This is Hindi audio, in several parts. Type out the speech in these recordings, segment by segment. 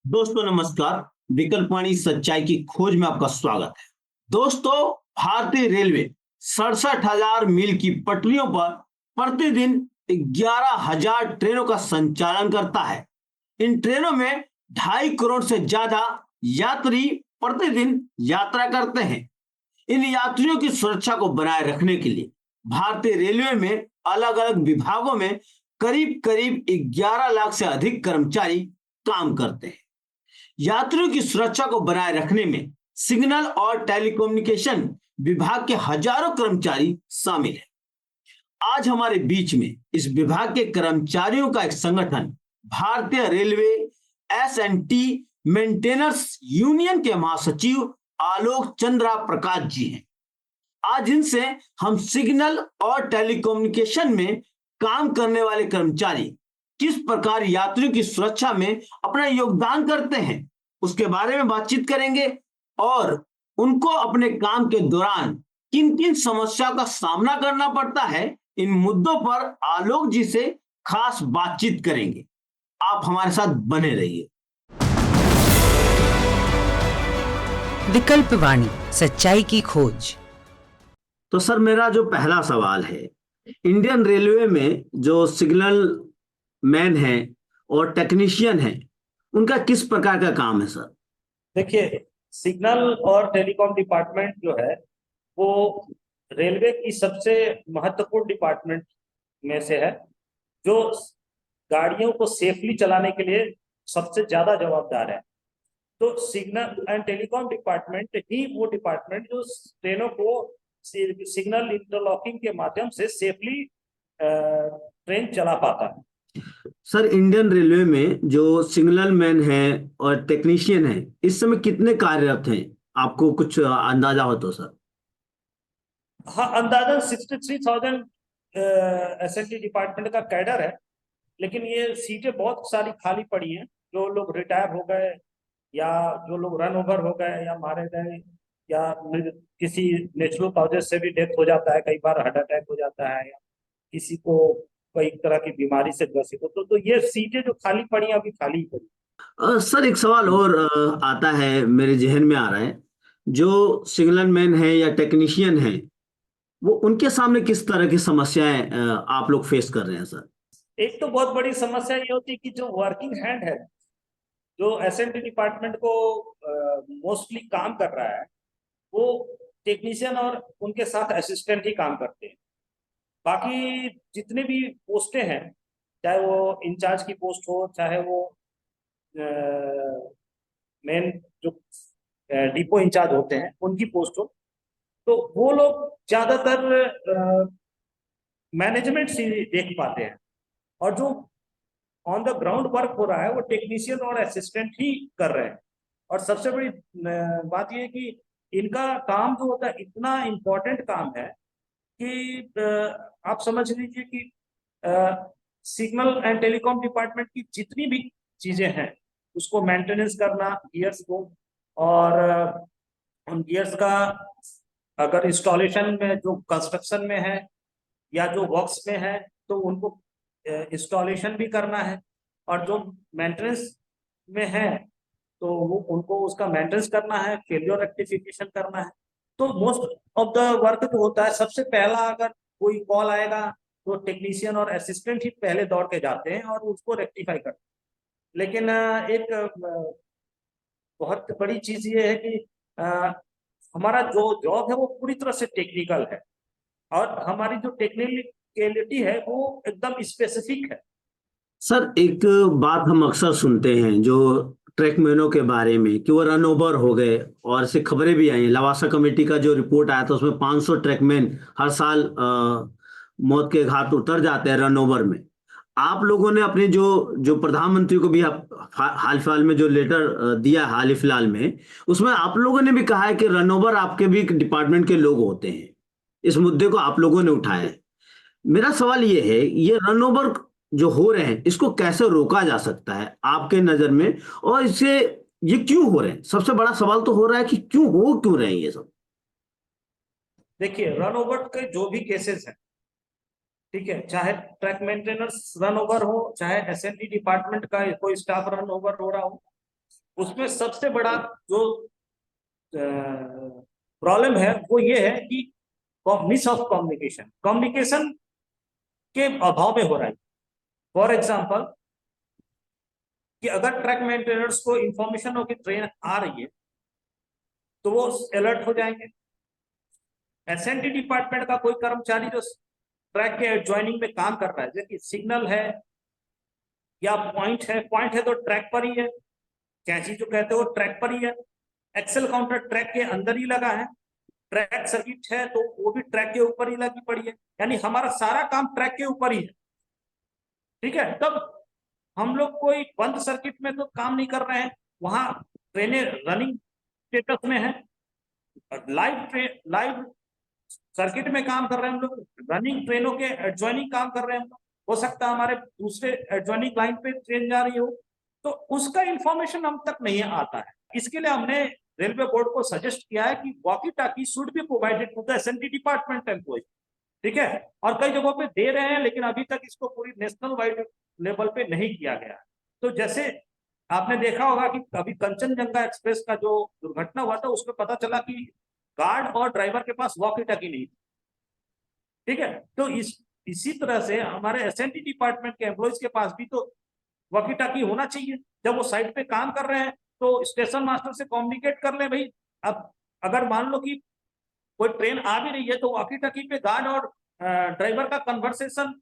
दोस्तों नमस्कार। विकल्पवाणी सच्चाई की खोज में आपका स्वागत है। दोस्तों, भारतीय रेलवे 67,000 मील की पटरियों पर प्रतिदिन 11,000 ट्रेनों का संचालन करता है। इन ट्रेनों में 2.5 करोड़ से ज्यादा यात्री प्रतिदिन यात्रा करते हैं। इन यात्रियों की सुरक्षा को बनाए रखने के लिए भारतीय रेलवे में अलग अलग विभागों में करीब करीब 11 लाख से अधिक कर्मचारी काम करते हैं। यात्रियों की सुरक्षा को बनाए रखने में सिग्नल और टेलीकम्युनिकेशन विभाग के हजारों कर्मचारी शामिल हैं। आज हमारे बीच में इस विभाग के कर्मचारियों का एक संगठन भारतीय रेलवे एस&टी मेंटेनेंस यूनियन के महासचिव आलोक चंद्रा प्रकाश जी हैं। आज इनसे हम सिग्नल और टेलीकम्युनिकेशन में काम करने वाले कर्मचारी किस प्रकार यात्रियों की सुरक्षा में अपना योगदान करते हैं उसके बारे में बातचीत करेंगे और उनको अपने काम के दौरान किन किन समस्याओं का सामना करना पड़ता है, इन मुद्दों पर आलोक जी से खास बातचीत करेंगे। आप हमारे साथ बने रहिए। विकल्प वाणी सच्चाई की खोज। तो सर, मेरा जो पहला सवाल है, इंडियन रेलवे में जो सिग्नल मैन है और टेक्नीशियन है, उनका किस प्रकार का काम है सर? देखिए, सिग्नल और टेलीकॉम डिपार्टमेंट जो है वो रेलवे की सबसे महत्वपूर्ण डिपार्टमेंट में से है, जो गाड़ियों को सेफली चलाने के लिए सबसे ज्यादा जवाबदार है। तो सिग्नल एंड टेलीकॉम डिपार्टमेंट ही वो डिपार्टमेंट जो ट्रेनों को सिग्नल इंटरलॉकिंग के माध्यम से सेफली ट्रेन चला पाता है। सर, इंडियन रेलवे में जो सिग्नल मैन है और टेक्नीशियन है, इस समय कितने कार्यरत हैं? आपको कुछ अंदाजा हो तो सर? हाँ, अंदाजन 63,000 एसएनटी डिपार्टमेंट का कैडर है, लेकिन ये सीटें बहुत सारी खाली पड़ी हैं। जो लोग रिटायर हो गए या जो लोग रन ओवर हो गए या मारे गए या किसी नेचुरल कॉजेज से भी डेथ हो जाता है, कई बार हार्ट अटैक हो जाता है या किसी को कई तरह की बीमारी से ग्रसित हो, तो ये सीटें जो खाली पड़ी हैं अभी खाली ही पड़ी। सर, एक सवाल और आता है, मेरे जहन में आ रहा है। जो सिग्नल मैन है या टेक्नीशियन है, वो उनके सामने किस तरह की समस्याएं आप लोग फेस कर रहे हैं सर? एक तो बहुत बड़ी समस्या ये होती है कि जो वर्किंग हैंड है, जो एसएनटी डिपार्टमेंट को मोस्टली काम कर रहा है, वो टेक्नीशियन और उनके साथ असिस्टेंट ही काम करते हैं। बाकी जितने भी पोस्टें हैं, चाहे वो इंचार्ज की पोस्ट हो, चाहे वो मेन जो डिपो इंचार्ज होते हैं उनकी पोस्ट हो, तो वो लोग ज्यादातर मैनेजमेंट से देख पाते हैं, और जो ऑन द ग्राउंड वर्क हो रहा है वो टेक्नीशियन और असिस्टेंट ही कर रहे हैं। और सबसे बड़ी बात यह है कि इनका काम जो होता है इतना इम्पोर्टेंट काम है कि आप समझ लीजिए कि सिग्नल एंड टेलीकॉम डिपार्टमेंट की जितनी भी चीजें हैं उसको मेंटेनेंस करना, गियर्स को, और उन गियर्स का अगर इंस्टॉलेशन में जो कंस्ट्रक्शन में है या जो वर्क्स में है तो उनको इंस्टॉलेशन भी करना है, और जो मेंटेनेंस में है तो वो उनको उसका मेंटेनेंस करना है, फेलियर रेक्टिफिकेशन करना है। तो मोस्ट ऑफ द वर्क जो होता है, सबसे पहला अगर कोई कॉल आएगा तो टेक्नीशियन और असिस्टेंट ही पहले दौड़ के जाते हैं और उसको रेक्टिफाई करते हैं। लेकिन एक बहुत बड़ी चीज ये है कि हमारा जो जॉब है वो पूरी तरह से टेक्निकल है, और हमारी जो टेक्निकलिटी है वो एकदम स्पेसिफिक है। सर, एक बात हम अक्सर सुनते हैं जो ट्रैकमैनों के बारे में, कि वो रन ओवर हो गए, और ऐसी खबरें भी आई हैं। लवासा कमेटी का जो रिपोर्ट आया था उसमें 500 ट्रैकमैन हर साल मौत के घाट उतर जाते हैं रन ओवर में। आप लोगों ने अपने जो जो प्रधानमंत्री को भी हाल फिलहाल में जो लेटर दिया, हाल ही फिलहाल में, उसमें आप लोगों ने भी कहा है कि रन ओवर आपके भी डिपार्टमेंट के लोग होते हैं। इस मुद्दे को आप लोगों ने उठाया है। मेरा सवाल ये है, ये रन ओवर जो हो रहे हैं, इसको कैसे रोका जा सकता है आपके नजर में, और इससे ये क्यों हो रहे हैं? सबसे बड़ा सवाल तो हो रहा है कि क्यों रहे हैं ये सब? देखिए, रन ओवर के जो भी केसेस हैं, ठीक है, चाहे ट्रैक मेंटेनेंस रन ओवर हो, चाहे एसएनडी डिपार्टमेंट का कोई स्टाफ रन ओवर हो रहा हो, उसमें सबसे बड़ा जो प्रॉब्लम है वो ये है कि मिस ऑफ कम्युनिकेशन, कम्युनिकेशन के अभाव में हो रहा है। फॉर एग्जाम्पल कि अगर ट्रैक मेंटेनर्स को इंफॉर्मेशन हो कि ट्रेन आ रही है तो वो अलर्ट हो जाएंगे। एसएनडी डिपार्टमेंट का कोई कर्मचारी जो ट्रैक के एडजॉइनिंग में काम कर रहा है, जैसे सिग्नल है या पॉइंट है तो ट्रैक पर ही है, कैंची जो कहते हो ट्रैक पर ही है, एक्सेल काउंटर ट्रैक के अंदर ही लगा है, ट्रैक सर्किट है तो वो भी ट्रैक के ऊपर ही लगी पड़ी है, यानी हमारा सारा काम ट्रैक के ऊपर ही है। ठीक है, तब हम लोग कोई बंद सर्किट में तो काम नहीं कर रहे हैं, वहां ट्रेनें रनिंग स्टेटस में है, लाइव सर्किट में काम कर रहे हैं हम लोग, रनिंग ट्रेनों के एडजॉइनिंग काम कर रहे हैं हम लोग। हो सकता है हमारे दूसरे एडजॉइनिंग लाइन पे ट्रेन जा रही हो, तो उसका इंफॉर्मेशन हम तक नहीं आता है। इसके लिए हमने रेलवे बोर्ड को सजेस्ट किया है कि walkie talkie should be provided to the SND department employ. ठीक है, और कई जगहों पे दे रहे हैं लेकिन अभी तक इसको पूरी नेशनल वाइड लेवल पे नहीं किया गया। तो जैसे आपने देखा होगा कि अभी कंचनजंगा एक्सप्रेस का जो दुर्घटना हुआ था उसमें पता चला कि गार्ड और ड्राइवर के पास वॉकी टाकी नहीं थी। ठीक है, तो इसी तरह से हमारे एसएनडी डिपार्टमेंट के एम्प्लॉइज के पास भी तो वॉकी टाकी होना चाहिए। जब वो साइड पे काम कर रहे हैं तो स्टेशन मास्टर से कम्युनिकेट कर ले भाई। अब अगर मान लो कि कोई ट्रेन आ भी रही है तो वॉकी टाकी पे गार्ड और ड्राइवर का कन्वर्सेशन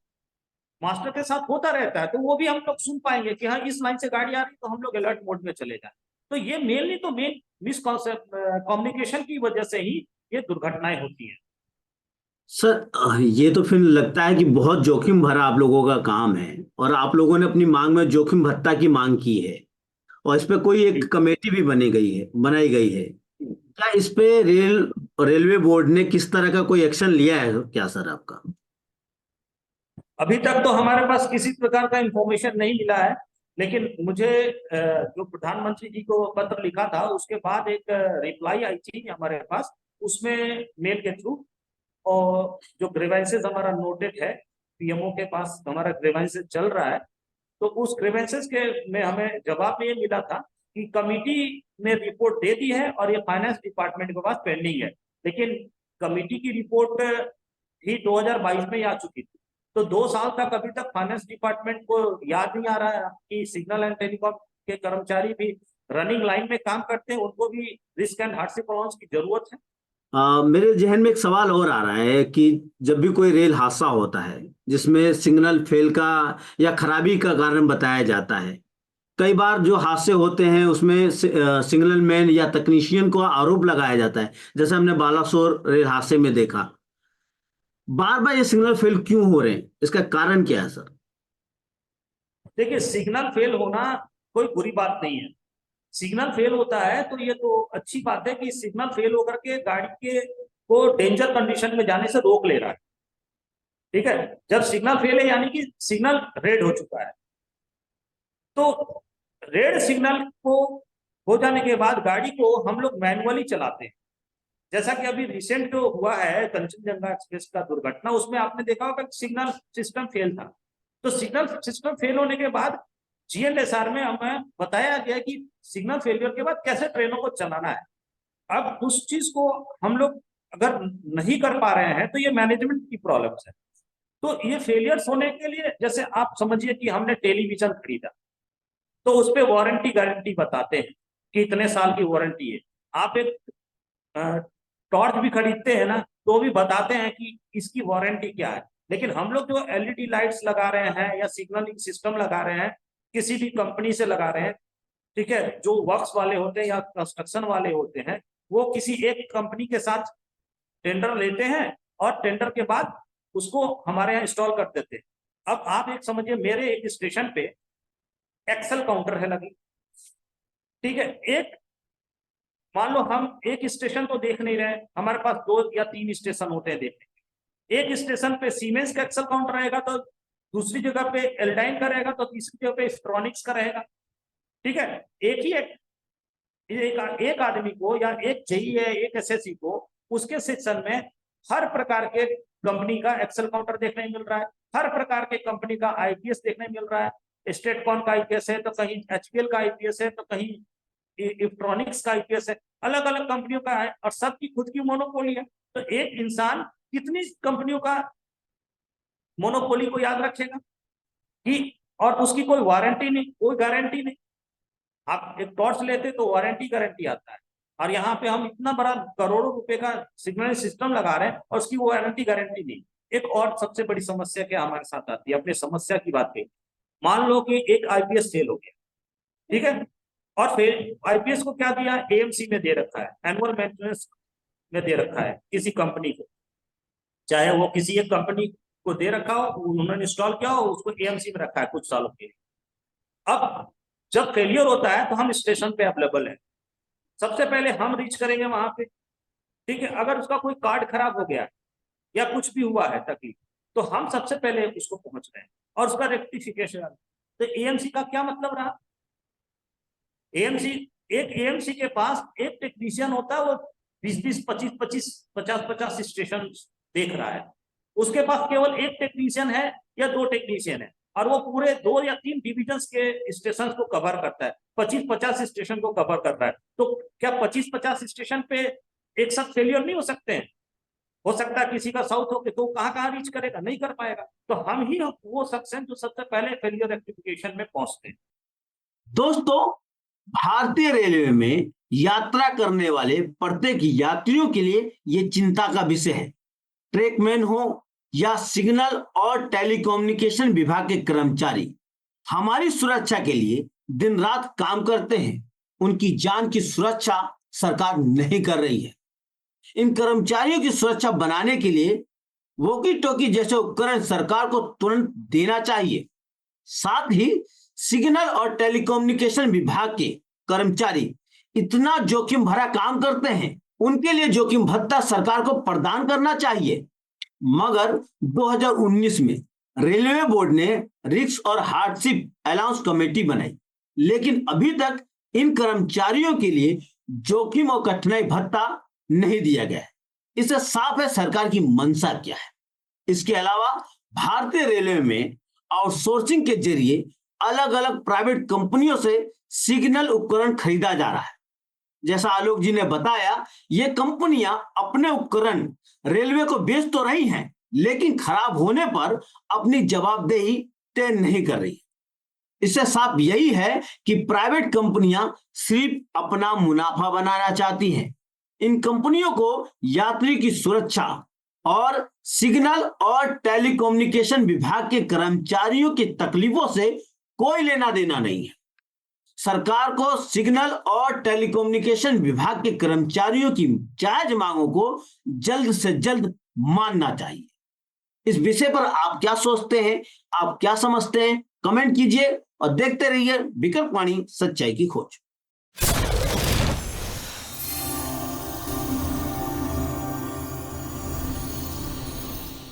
मास्टर के साथ होता रहता है, तो वो भी हम लोग सुन पाएंगे कि हाँ इस लाइन से गाड़ी आ रही तो हम लोग अलर्ट मोड में चले जाए। तो ये मेनली तो मेन मिसकॉन्सेप्ट कम्युनिकेशन की वजह से ही ये दुर्घटनाएं होती हैं। सर ये तो फिर लगता है कि बहुत जोखिम भरा आप लोगों का काम है, और आप लोगों ने अपनी मांग में जोखिम भत्ता की मांग की है, और इस पे कोई एक कमेटी भी बनाई गई है। क्या इस पे रेलवे बोर्ड ने किस तरह का कोई एक्शन लिया है क्या सर आपका? अभी तक तो हमारे पास किसी प्रकार का इंफॉर्मेशन नहीं मिला है, लेकिन मुझे जो प्रधानमंत्री जी को पत्र लिखा था उसके बाद एक रिप्लाई आई थी हमारे पास, उसमें मेल के थ्रू, और जो ग्रीवेंसेस हमारा नोटेड है, पीएमओ के पास हमारा ग्रीवेंसेस चल रहा है, तो उस ग्रीवेंसेस के में हमें जवाब में ये मिला था कि कमिटी ने रिपोर्ट दे दी है और ये फाइनेंस डिपार्टमेंट के पास पेंडिंग है। लेकिन कमिटी की रिपोर्ट ही 2022 में ही आ चुकी थी, तो 2 साल तक अभी तक फाइनेंस डिपार्टमेंट को याद नहीं आ रहा है कि सिग्नल एंड टेलीकॉम के कर्मचारी भी रनिंग लाइन में काम करते हैं, उनको भी रिस्क एंड हार्डशिप अलाउंस की जरूरत है। मेरे जहन में एक सवाल और आ रहा है कि जब भी कोई रेल हादसा होता है जिसमें सिग्नल फेल का या खराबी का कारण बताया जाता है, कई बार जो हादसे होते हैं उसमें सिग्नल मैन या तकनीशियन को आरोप लगाया जाता है, जैसे हमने बालासोर रेल हादसे में देखा। बार बार ये सिग्नल फेल क्यों हो रहे हैं, इसका कारण क्या है सर? देखिए, सिग्नल फेल होना कोई बुरी बात नहीं है। सिग्नल फेल होता है तो ये तो अच्छी बात है कि सिग्नल फेल होकर के गाड़ी के को डेंजर कंडीशन में जाने से रोक ले रहा है। ठीक है, जब सिग्नल फेल है यानी कि सिग्नल रेड हो चुका है, तो रेड सिग्नल को हो जाने के बाद गाड़ी को हम लोग मैनुअली चलाते हैं। जैसा कि अभी रिसेंट जो हुआ है कंचनजंगा एक्सप्रेस का दुर्घटना, उसमें आपने देखा होगा सिग्नल सिस्टम फेल था। तो सिग्नल सिस्टम फेल होने के बाद जीएलएसआर में हमें बताया गया कि सिग्नल फेलियर के बाद कैसे ट्रेनों को चलाना है। अब उस चीज को हम लोग अगर नहीं कर पा रहे हैं तो ये मैनेजमेंट की प्रॉब्लम है। तो ये फेलियर्स होने के लिए, जैसे आप समझिए कि हमने टेलीविजन खरीदा तो उस पर वारंटी गारंटी बताते हैं कि इतने साल की वारंटी है। आप एक टॉर्च भी खरीदते हैं ना तो भी बताते हैं कि इसकी वारंटी क्या है। लेकिन हम लोग जो एलईडी लाइट्स लगा रहे हैं या सिग्नलिंग सिस्टम लगा रहे हैं, किसी भी कंपनी से लगा रहे हैं, ठीक है, जो वर्क्स वाले होते हैं या कंस्ट्रक्शन वाले होते हैं, वो किसी एक कंपनी के साथ टेंडर लेते हैं और टेंडर के बाद उसको हमारे यहाँ इंस्टॉल कर देते हैं। अब आप एक समझिए, मेरे एक स्टेशन पे एक्सेल काउंटर है लगी। ठीक है, एक मान लो हम एक स्टेशन तो देख नहीं रहे, हमारे पास 2 या 3 स्टेशन होते हैं देखने के। एक स्टेशन पे सीमेंस का एक्सेल काउंटर रहेगा, तो दूसरी जगह पे एल्डाइन का रहेगा, तो तीसरी जगह पे स्ट्रॉनिक्स का रहेगा। ठीक है, एक ही एक आदमी को या एक जेई है, एक एसएससी को उसके सेक्शन में हर प्रकार के कंपनी का एक्सेल काउंटर देखने मिल रहा है, हर प्रकार के कंपनी का आईपीएस देखने मिल रहा है। स्टेट कॉन का आईपीएस है तो कहीं एचपीएल का आईपीएस है तो कहीं इलेक्ट्रॉनिक्स का आईपीएस है, अलग अलग कंपनियों का है और सबकी खुद की मोनोपोली है। तो एक इंसान कितनी कंपनियों का मोनोपोली को याद रखेगा कि, और उसकी कोई वारंटी नहीं, कोई गारंटी नहीं। आप एक टॉर्च लेते तो वारंटी गारंटी आता है, और यहाँ पे हम इतना बड़ा करोड़ों रुपए का सिग्नल सिस्टम लगा रहे हैं और उसकी वारंटी गारंटी नहीं। एक और सबसे बड़ी समस्या क्या हमारे साथ आती है, अपने समस्या की बात कही। मान लो कि एक आईपीएस फेल हो गया, ठीक है, और फिर आईपीएस को क्या दिया, एएमसी में दे रखा है, एनुअल मेंटेनेंस में दे रखा है किसी कंपनी को, चाहे वो किसी एक कंपनी को दे रखा हो, उन्होंने इंस्टॉल किया हो, उसको एएमसी में रखा है कुछ सालों के लिए। अब जब फेलियर होता है तो हम स्टेशन पे अवेलेबल है, सबसे पहले हम रीच करेंगे वहां पे, ठीक है। अगर उसका कोई कार्ड खराब हो गया या कुछ भी हुआ है तकलीफ, तो हम सबसे पहले उसको पहुंच रहे हैं और उसका रेक्टिफिकेशन। तो एएमसी का क्या मतलब रहा, एएमसी, एक एएमसी के पास एक टेक्नीशियन होता है, वो 20-20, 25-25, 50-50 स्टेशन देख रहा है। उसके पास केवल एक टेक्नीशियन है या 2 टेक्नीशियन है, और वो पूरे 2 या 3 डिविजन्स के स्टेशन को कवर करता है, 25-50 स्टेशन को कवर करता है। तो क्या 25-50 स्टेशन पे एक साथ फेलियर नहीं हो सकते हैं? हो सकता है किसी का साउथ हो के, तो कहाँ रीच करेगा, नहीं कर पाएगा। तो हम ही वो शख्स हैं जो सबसे पहले फेलियर रेक्टिफिकेशन में पहुंचते हैं। दोस्तों, भारतीय रेलवे में यात्रा करने वाले प्रत्येक यात्रियों के लिए ये चिंता का विषय है। ट्रैकमैन हो या सिग्नल और टेलीकम्युनिकेशन विभाग के कर्मचारी हमारी सुरक्षा के लिए दिन रात काम करते हैं। उनकी जान की सुरक्षा सरकार नहीं कर रही है। इन कर्मचारियों की सुरक्षा बनाने के लिए वोकी टोकी जैसे उपकरण सरकार को तुरंत देना चाहिए। साथ ही सिग्नल और टेलीकम्युनिकेशन विभाग के कर्मचारी इतना जोखिम भरा काम करते हैं, उनके लिए जोखिम भत्ता सरकार को प्रदान करना चाहिए। मगर 2019 में रेलवे बोर्ड ने रिस्क और हार्डशिप अलाउंस कमेटी बनाई, लेकिन अभी तक इन कर्मचारियों के लिए जोखिम और कठिनाई भत्ता नहीं दिया गया है। इससे साफ है सरकार की मंशा क्या है। इसके अलावा भारतीय रेलवे में आउटसोर्सिंग के जरिए अलग अलग प्राइवेट कंपनियों से सिग्नल उपकरण खरीदा जा रहा है। जैसा आलोक जी ने बताया, ये कंपनियां अपने उपकरण रेलवे को बेच तो रही हैं, लेकिन खराब होने पर अपनी जवाबदेही तय नहीं कर रही। इससे साफ यही है कि प्राइवेट कंपनियां सिर्फ अपना मुनाफा बनाना चाहती हैं। इन कंपनियों को यात्री की सुरक्षा और सिग्नल और टेलीकम्युनिकेशन विभाग के कर्मचारियों की तकलीफों से कोई लेना देना नहीं है। सरकार को सिग्नल और टेलीकम्युनिकेशन विभाग के कर्मचारियों की जायज मांगों को जल्द से जल्द मानना चाहिए। इस विषय पर आप क्या सोचते हैं, आप क्या समझते हैं, कमेंट कीजिए और देखते रहिए विकल्प वाणी, सच्चाई की खोज।